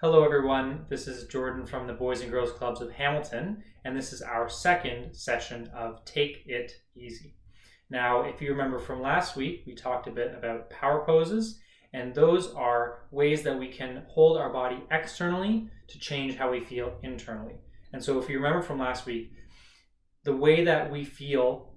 Hello, everyone. This is Jordan from the Boys and Girls Clubs of Hamilton, and this is our second session of Take It Easy. Now, if you remember from last week, we talked a bit about power poses, and those are ways that we can hold our body externally to change how we feel internally. And so, if you remember from last week, the way that we feel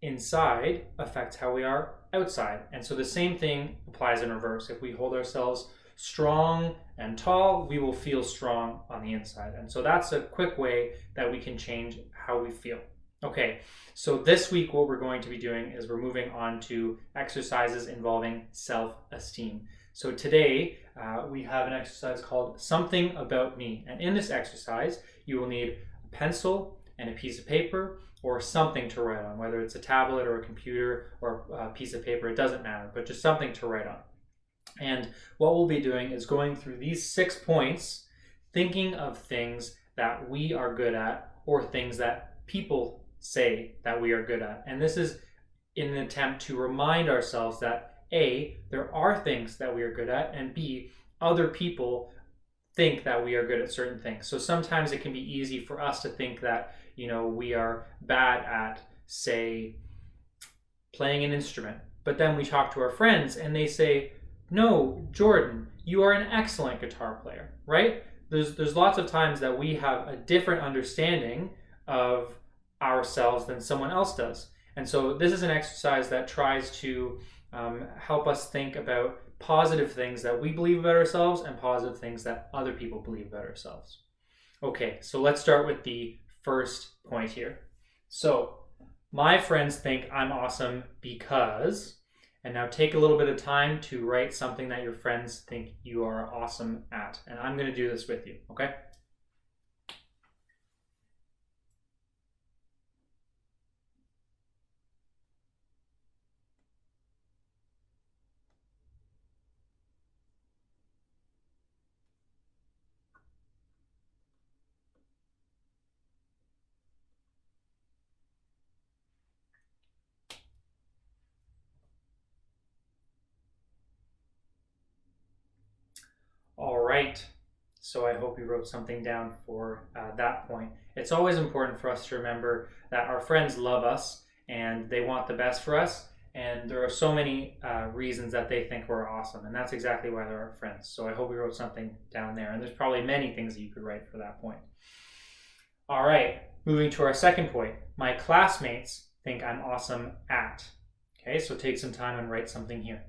inside affects how we are outside. And so, the same thing applies in reverse. If we hold ourselves strong and tall, we will feel strong on the inside. And so that's a quick way that we can change how we feel. Okay, so this week what we're going to be doing is we're moving on to exercises involving self-esteem. So today we have an exercise called Something About Me. And in this exercise, you will need a pencil and a piece of paper or something to write on, whether it's a tablet or a computer or a piece of paper, it doesn't matter, but just something to write on. And what we'll be doing is going through these 6 points, thinking of things that we are good at or things that people say that we are good at. And this is in an attempt to remind ourselves that A, there are things that we are good at, and B, other people think that we are good at certain things. So sometimes it can be easy for us to think that, we are bad at, say, playing an instrument. But then we talk to our friends and they say, no, Jordan, you are an excellent guitar player, right? There's lots of times that we have a different understanding of ourselves than someone else does. And so this is an exercise that tries to help us think about positive things that we believe about ourselves and positive things that other people believe about ourselves. Okay, so let's start with the first point here. So my friends think I'm awesome because... And now take a little bit of time to write something that your friends think you are awesome at. And I'm going to do this with you, okay? All right. So I hope you wrote something down for that point. It's always important for us to remember that our friends love us and they want the best for us. And there are so many reasons that they think we're awesome. And that's exactly why they're our friends. So I hope you wrote something down there. And there's probably many things that you could write for that point. All right. Moving to our second point. My classmates think I'm awesome at. Okay, so take some time and write something here.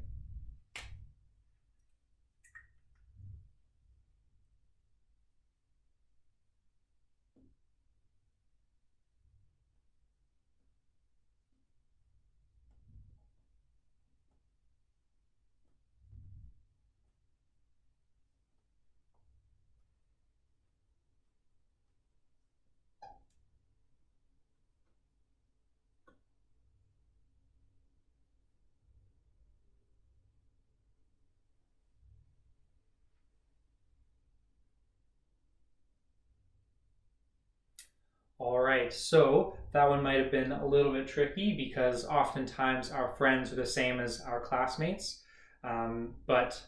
All right, so that one might have been a little bit tricky because oftentimes our friends are the same as our classmates. But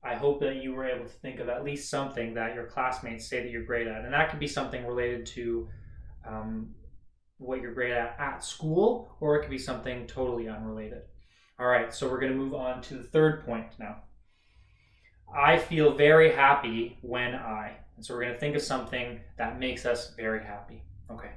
I hope that you were able to think of at least something that your classmates say that you're great at. And that could be something related to what you're great at school, or it could be something totally unrelated. All right, so we're going to move on to the third point now. I feel very happy when I. And so we're going to think of something that makes us very happy. Okay.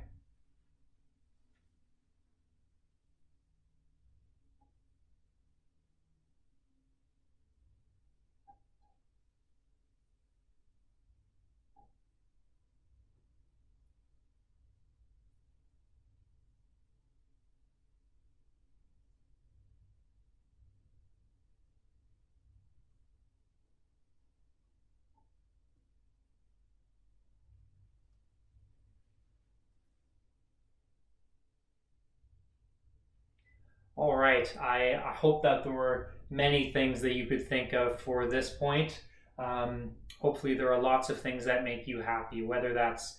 All right. I hope that there were many things that you could think of for this point. Hopefully, there are lots of things that make you happy, whether that's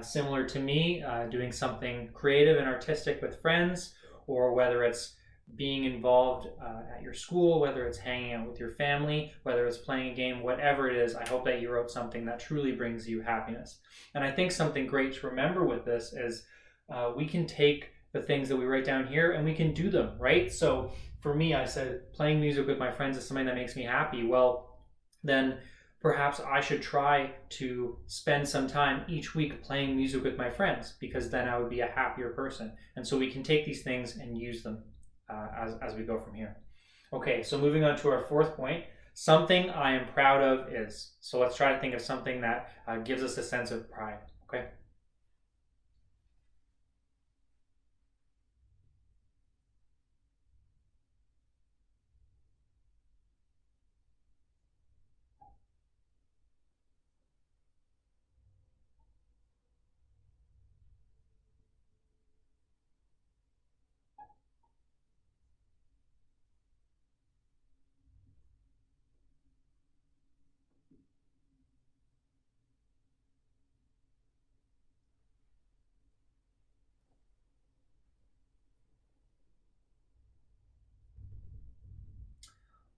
similar to me, doing something creative and artistic with friends, or whether it's being involved at your school, whether it's hanging out with your family, whether it's playing a game, whatever it is. I hope that you wrote something that truly brings you happiness. And I think something great to remember with this is we can take the things that we write down here and we can do them, right? So for me, I said playing music with my friends is something that makes me happy. Well, then perhaps I should try to spend some time each week playing music with my friends, because then I would be a happier person. And so we can take these things and use them as we go from here. Okay, so moving on to our fourth point, something I am proud of is. So let's try to think of something that gives us a sense of pride, okay?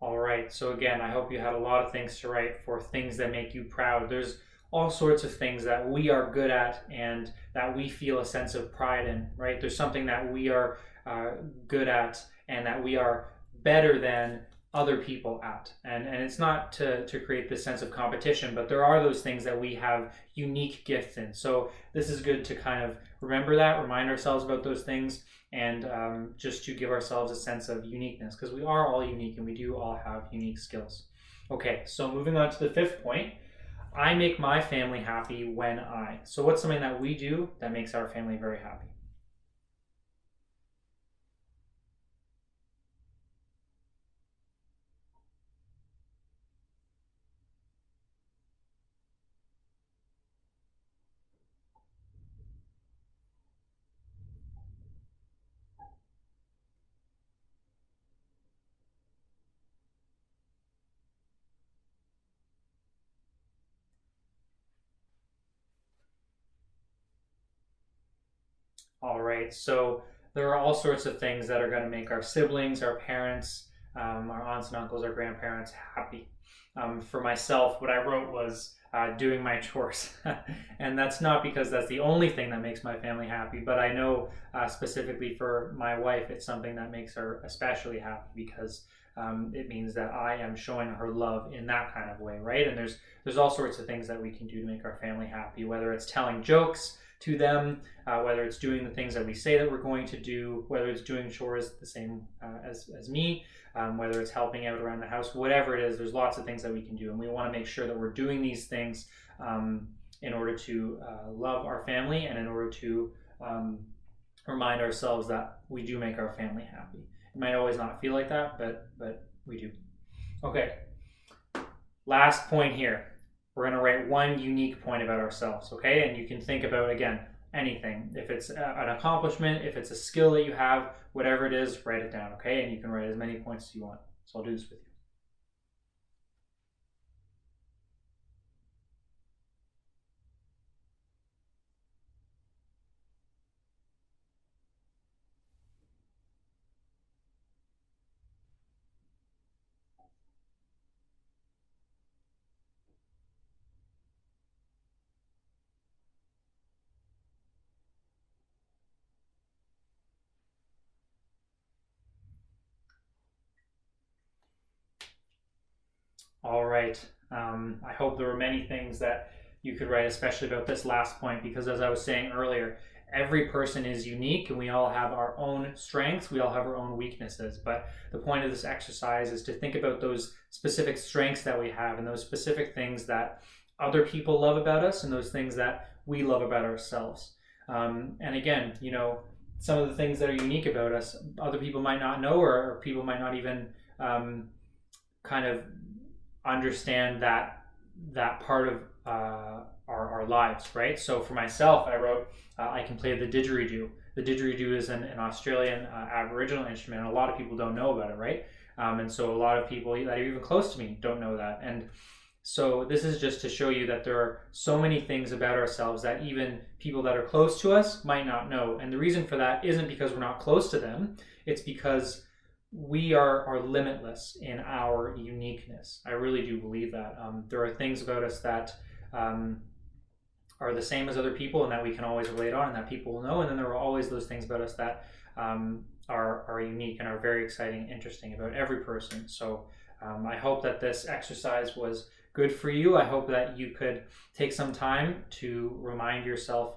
All right. So again, I hope you had a lot of things to write for things that make you proud. There's all sorts of things that we are good at and that we feel a sense of pride in, right? There's something that we are good at and that we are better than other people at. And it's not to create this sense of competition, but there are those things that we have unique gifts in. So this is good to kind of remember that, remind ourselves about those things, and just to give ourselves a sense of uniqueness, because we are all unique and we do all have unique skills. Okay, so moving on to the fifth point, I make my family happy when I. So what's something that we do that makes our family very happy? All right, so there are all sorts of things that are going to make our siblings, our parents, our aunts and uncles, our grandparents happy. For myself, what I wrote was doing my chores. And that's not because that's the only thing that makes my family happy, but I know specifically for my wife, it's something that makes her especially happy, because it means that I am showing her love in that kind of way, right? And there's all sorts of things that we can do to make our family happy, whether it's telling jokes to them, whether it's doing the things that we say that we're going to do, whether it's doing chores the same as me, whether it's helping out around the house, whatever it is, there's lots of things that we can do. And we want to make sure that we're doing these things in order to love our family and in order to remind ourselves that we do make our family happy. It might always not feel like that, but we do. Okay, last point here. We're going to write one unique point about ourselves, okay? And you can think about, again, anything. If it's an accomplishment, if it's a skill that you have, whatever it is, write it down, okay? And you can write as many points as you want. So I'll do this with you. All right. I hope there were many things that you could write, especially about this last point, because as I was saying earlier, every person is unique and we all have our own strengths, we all have our own weaknesses. But the point of this exercise is to think about those specific strengths that we have and those specific things that other people love about us and those things that we love about ourselves. And again, some of the things that are unique about us, other people might not know, or people might not even kind of understand that part of our lives, right? So for myself, I wrote I can play the didgeridoo. The didgeridoo is an Australian Aboriginal instrument, and a lot of people don't know about it, right? And so a lot of people that are even close to me don't know that. And so this is just to show you that there are so many things about ourselves that even people that are close to us might not know. And the reason for that isn't because we're not close to them. It's because we are limitless in our uniqueness. I really do believe that. There are things about us that are the same as other people and that we can always relate on and that people will know. And then there are always those things about us that are unique and are very exciting, interesting about every person. So I hope that this exercise was good for you. I hope that you could take some time to remind yourselves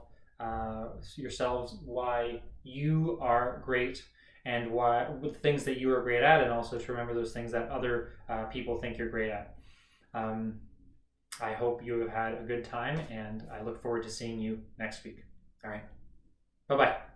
why you are great and why the things that you are great at, and also to remember those things that other people think you're great at. I hope you have had a good time, and I look forward to seeing you next week. All right. Bye-bye.